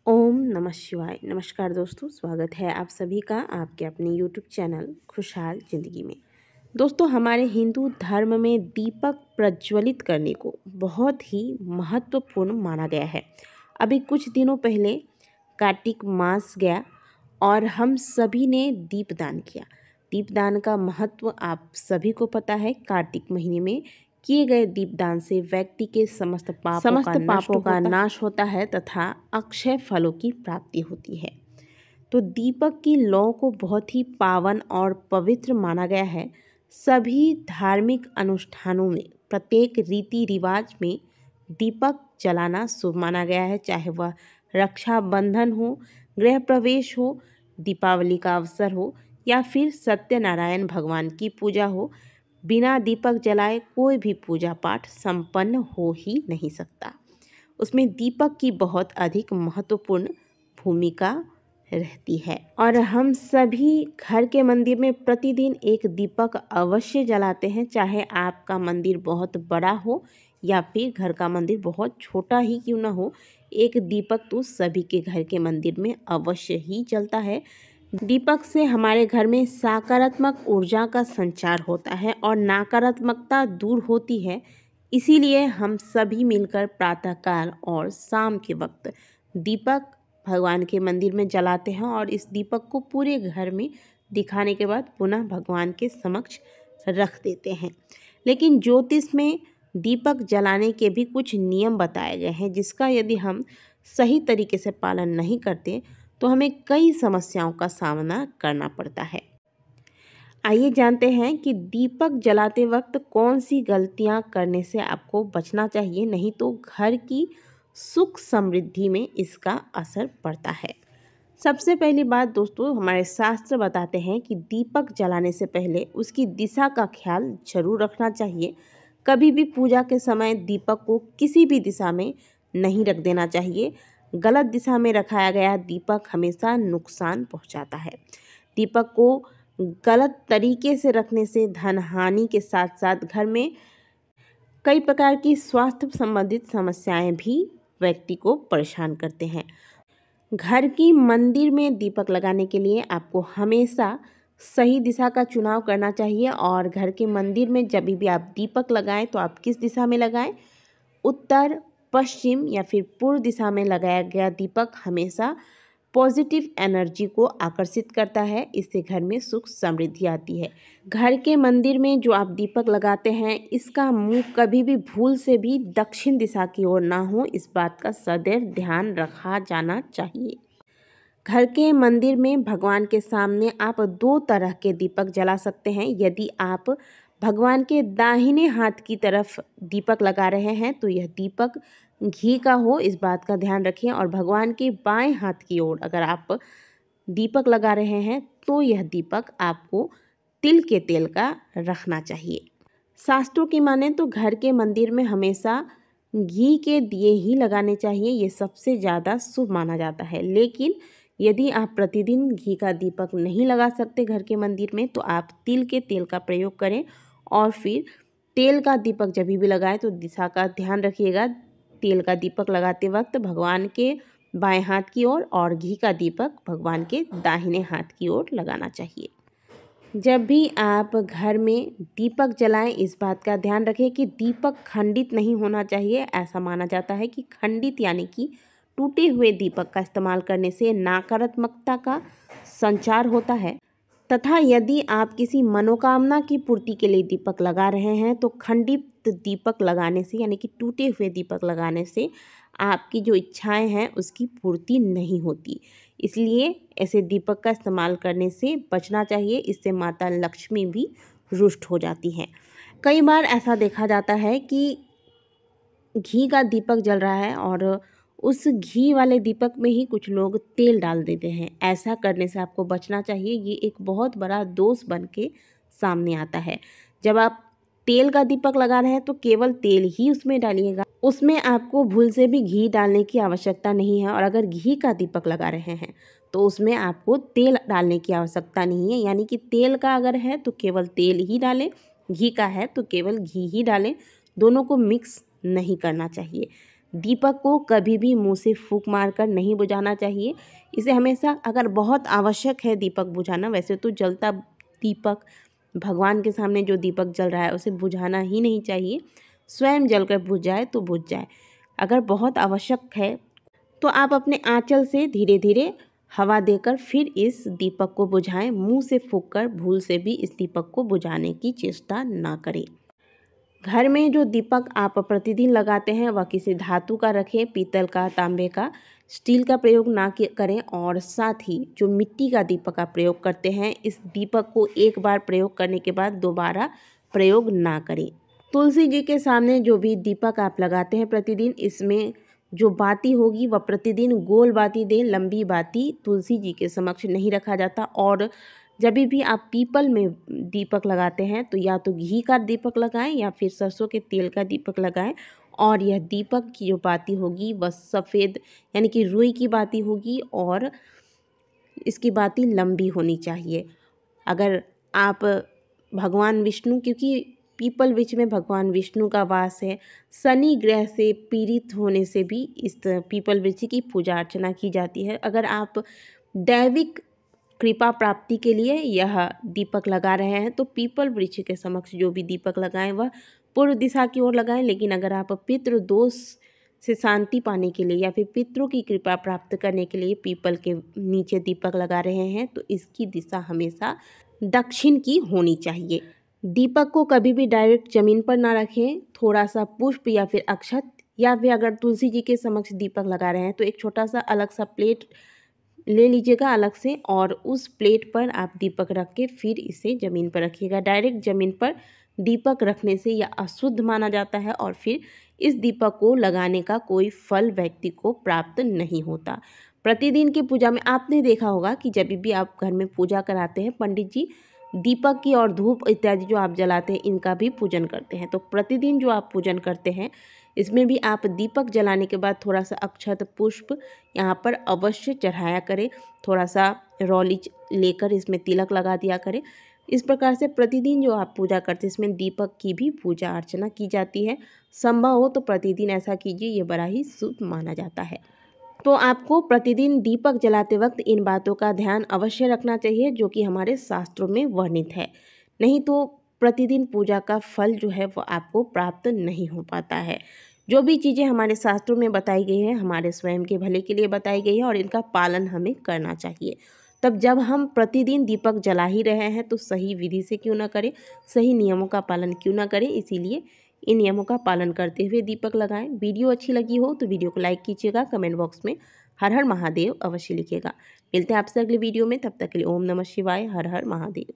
ओम नमः शिवाय। नमस्कार दोस्तों, स्वागत है आप सभी का आपके अपने यूट्यूब चैनल खुशहाल ज़िंदगी में। दोस्तों, हमारे हिंदू धर्म में दीपक प्रज्वलित करने को बहुत ही महत्वपूर्ण माना गया है। अभी कुछ दिनों पहले कार्तिक मास गया और हम सभी ने दीपदान किया। दीपदान का महत्व आप सभी को पता है। कार्तिक महीने में किए गए दीपदान से व्यक्ति के समस्त पापों का नाश होता है तथा अक्षय फलों की प्राप्ति होती है। तो दीपक की लौ को बहुत ही पावन और पवित्र माना गया है। सभी धार्मिक अनुष्ठानों में प्रत्येक रीति रिवाज में दीपक जलाना शुभ माना गया है, चाहे वह रक्षाबंधन हो, गृह प्रवेश हो, दीपावली का अवसर हो या फिर सत्यनारायण भगवान की पूजा हो। बिना दीपक जलाए कोई भी पूजा पाठ संपन्न हो ही नहीं सकता। उसमें दीपक की बहुत अधिक महत्वपूर्ण भूमिका रहती है और हम सभी घर के मंदिर में प्रतिदिन एक दीपक अवश्य जलाते हैं, चाहे आपका मंदिर बहुत बड़ा हो या फिर घर का मंदिर बहुत छोटा ही क्यों ना हो। एक दीपक तो सभी के घर के मंदिर में अवश्य ही जलता है। दीपक से हमारे घर में सकारात्मक ऊर्जा का संचार होता है और नकारात्मकता दूर होती है। इसीलिए हम सभी मिलकर प्रातःकाल और शाम के वक्त दीपक भगवान के मंदिर में जलाते हैं और इस दीपक को पूरे घर में दिखाने के बाद पुनः भगवान के समक्ष रख देते हैं। लेकिन ज्योतिष में दीपक जलाने के भी कुछ नियम बताए गए हैं, जिसका यदि हम सही तरीके से पालन नहीं करते तो हमें कई समस्याओं का सामना करना पड़ता है। आइए जानते हैं कि दीपक जलाते वक्त कौन सी गलतियां करने से आपको बचना चाहिए, नहीं तो घर की सुख समृद्धि में इसका असर पड़ता है। सबसे पहली बात दोस्तों, हमारे शास्त्र बताते हैं कि दीपक जलाने से पहले उसकी दिशा का ख्याल जरूर रखना चाहिए। कभी भी पूजा के समय दीपक को किसी भी दिशा में नहीं रख देना चाहिए। गलत दिशा में रखाया गया दीपक हमेशा नुकसान पहुंचाता है। दीपक को गलत तरीके से रखने से धन हानि के साथ साथ घर में कई प्रकार की स्वास्थ्य संबंधित समस्याएं भी व्यक्ति को परेशान करते हैं। घर की मंदिर में दीपक लगाने के लिए आपको हमेशा सही दिशा का चुनाव करना चाहिए और घर के मंदिर में जब भी आप दीपक लगाएं तो आप किस दिशा में लगाएं। उत्तर, पश्चिम या फिर पूर्व दिशा में लगाया गया दीपक हमेशा पॉजिटिव एनर्जी को आकर्षित करता है। इससे घर में सुख समृद्धि आती है। घर के मंदिर में जो आप दीपक लगाते हैं, इसका मुंह कभी भी भूल से भी दक्षिण दिशा की ओर ना हो, इस बात का सदैव ध्यान रखा जाना चाहिए। घर के मंदिर में भगवान के सामने आप 2 तरह के दीपक जला सकते हैं। यदि आप भगवान के दाहिने हाथ की तरफ दीपक लगा रहे हैं तो यह दीपक घी का हो, इस बात का ध्यान रखें। और भगवान के बाएं हाथ की ओर अगर आप दीपक लगा रहे हैं तो यह दीपक आपको तिल के तेल का रखना चाहिए। शास्त्रों की माने तो घर के मंदिर में हमेशा घी के दिए ही लगाने चाहिए, ये सबसे ज़्यादा शुभ माना जाता है। लेकिन यदि आप प्रतिदिन घी का दीपक नहीं लगा सकते घर के मंदिर में तो आप तिल के तेल का प्रयोग करें और फिर तेल का दीपक जब भी लगाएं तो दिशा का ध्यान रखिएगा। तेल का दीपक लगाते वक्त भगवान के बाएं हाथ की ओर और घी का दीपक भगवान के दाहिने हाथ की ओर लगाना चाहिए। जब भी आप घर में दीपक जलाएं, इस बात का ध्यान रखें कि दीपक खंडित नहीं होना चाहिए। ऐसा माना जाता है कि खंडित यानी कि टूटे हुए दीपक का इस्तेमाल करने से नकारात्मकता का संचार होता है तथा यदि आप किसी मनोकामना की पूर्ति के लिए दीपक लगा रहे हैं तो खंडित दीपक लगाने से यानी कि टूटे हुए दीपक लगाने से आपकी जो इच्छाएं हैं उसकी पूर्ति नहीं होती। इसलिए ऐसे दीपक का इस्तेमाल करने से बचना चाहिए। इससे माता लक्ष्मी भी रुष्ट हो जाती हैं। कई बार ऐसा देखा जाता है कि घी का दीपक जल रहा है और उस घी वाले दीपक में ही कुछ लोग तेल डाल देते हैं। ऐसा करने से आपको बचना चाहिए। ये एक बहुत बड़ा दोष बन के सामने आता है। जब आप तेल का दीपक लगा रहे हैं तो केवल तेल ही उसमें डालिएगा, उसमें आपको भूल से भी घी डालने की आवश्यकता नहीं है। और अगर घी का दीपक लगा रहे हैं तो उसमें आपको तेल डालने की आवश्यकता नहीं है, यानी कि तेल का अगर है तो केवल तेल ही डालें, घी का है तो केवल घी ही डालें। दोनों को मिक्स नहीं करना चाहिए। दीपक को कभी भी मुंह से फूंक मारकर नहीं बुझाना चाहिए। इसे हमेशा अगर बहुत आवश्यक है दीपक बुझाना, वैसे तो जलता दीपक, भगवान के सामने जो दीपक जल रहा है उसे बुझाना ही नहीं चाहिए। स्वयं जलकर बुझ जाए तो बुझ जाए। अगर बहुत आवश्यक है तो आप अपने आंचल से धीरे धीरे हवा देकर फिर इस दीपक को बुझाएं। मुंह से फूंककर भूल से भी इस दीपक को बुझाने की चेष्टा ना करें। घर में जो दीपक आप प्रतिदिन लगाते हैं वह किसी धातु का रखें, पीतल का, तांबे का, स्टील का प्रयोग ना करें। और साथ ही जो मिट्टी का दीपक आप प्रयोग करते हैं, इस दीपक को एक बार प्रयोग करने के बाद दोबारा प्रयोग ना करें। तुलसी जी के सामने जो भी दीपक आप लगाते हैं प्रतिदिन, इसमें जो बाती होगी वह प्रतिदिन गोल बाती दें। लंबी बाती तुलसी जी के समक्ष नहीं रखा जाता। और जब भी आप पीपल में दीपक लगाते हैं तो या तो घी का दीपक लगाएं या फिर सरसों के तेल का दीपक लगाएं। और यह दीपक की जो बाती होगी वह सफ़ेद यानी कि रुई की बाती होगी और इसकी बाती लंबी होनी चाहिए। अगर आप भगवान विष्णु, क्योंकि पीपल वृक्ष में भगवान विष्णु का वास है, शनि ग्रह से पीड़ित होने से भी इस पीपल वृक्ष की पूजा अर्चना की जाती है। अगर आप दैविक कृपा प्राप्ति के लिए यह दीपक लगा रहे हैं तो पीपल वृक्ष के समक्ष जो भी दीपक लगाएं वह पूर्व दिशा की ओर लगाएं। लेकिन अगर आप पितृ दोष से शांति पाने के लिए या फिर पितरों की कृपा प्राप्त करने के लिए पीपल के नीचे दीपक लगा रहे हैं तो इसकी दिशा हमेशा दक्षिण की होनी चाहिए। दीपक को कभी भी डायरेक्ट जमीन पर ना रखें। थोड़ा सा पुष्प या फिर अक्षत, या फिर अगर तुलसी जी के समक्ष दीपक लगा रहे हैं तो एक छोटा सा अलग सा प्लेट ले लीजिएगा अलग से, और उस प्लेट पर आप दीपक रख के फिर इसे ज़मीन पर रखिएगा। डायरेक्ट ज़मीन पर दीपक रखने से यह अशुद्ध माना जाता है और फिर इस दीपक को लगाने का कोई फल व्यक्ति को प्राप्त नहीं होता। प्रतिदिन की पूजा में आपने देखा होगा कि जब भी आप घर में पूजा कराते हैं, पंडित जी दीपक की और धूप इत्यादि जो आप जलाते हैं इनका भी पूजन करते हैं। तो प्रतिदिन जो आप पूजन करते हैं इसमें भी आप दीपक जलाने के बाद थोड़ा सा अक्षत पुष्प यहाँ पर अवश्य चढ़ाया करें। थोड़ा सा रौली लेकर इसमें तिलक लगा दिया करें। इस प्रकार से प्रतिदिन जो आप पूजा करते हैं इसमें दीपक की भी पूजा अर्चना की जाती है। संभव हो तो प्रतिदिन ऐसा कीजिए, ये बड़ा ही शुभ माना जाता है। तो आपको प्रतिदिन दीपक जलाते वक्त इन बातों का ध्यान अवश्य रखना चाहिए जो कि हमारे शास्त्रों में वर्णित है। नहीं तो प्रतिदिन पूजा का फल जो है वो आपको प्राप्त नहीं हो पाता है। जो भी चीज़ें हमारे शास्त्रों में बताई गई हैं हमारे स्वयं के भले के लिए बताई गई है और इनका पालन हमें करना चाहिए। तब जब हम प्रतिदिन दीपक जला ही रहे हैं तो सही विधि से क्यों ना करें, सही नियमों का पालन क्यों ना करें। इसीलिए इन नियमों का पालन करते हुए दीपक लगाएं। वीडियो अच्छी लगी हो तो वीडियो को लाइक कीजिएगा, कमेंट बॉक्स में हर हर महादेव अवश्य लिखिएगा। मिलते हैं आपसे अगले वीडियो में, तब तक के लिए ओम नमः शिवाय, हर हर महादेव।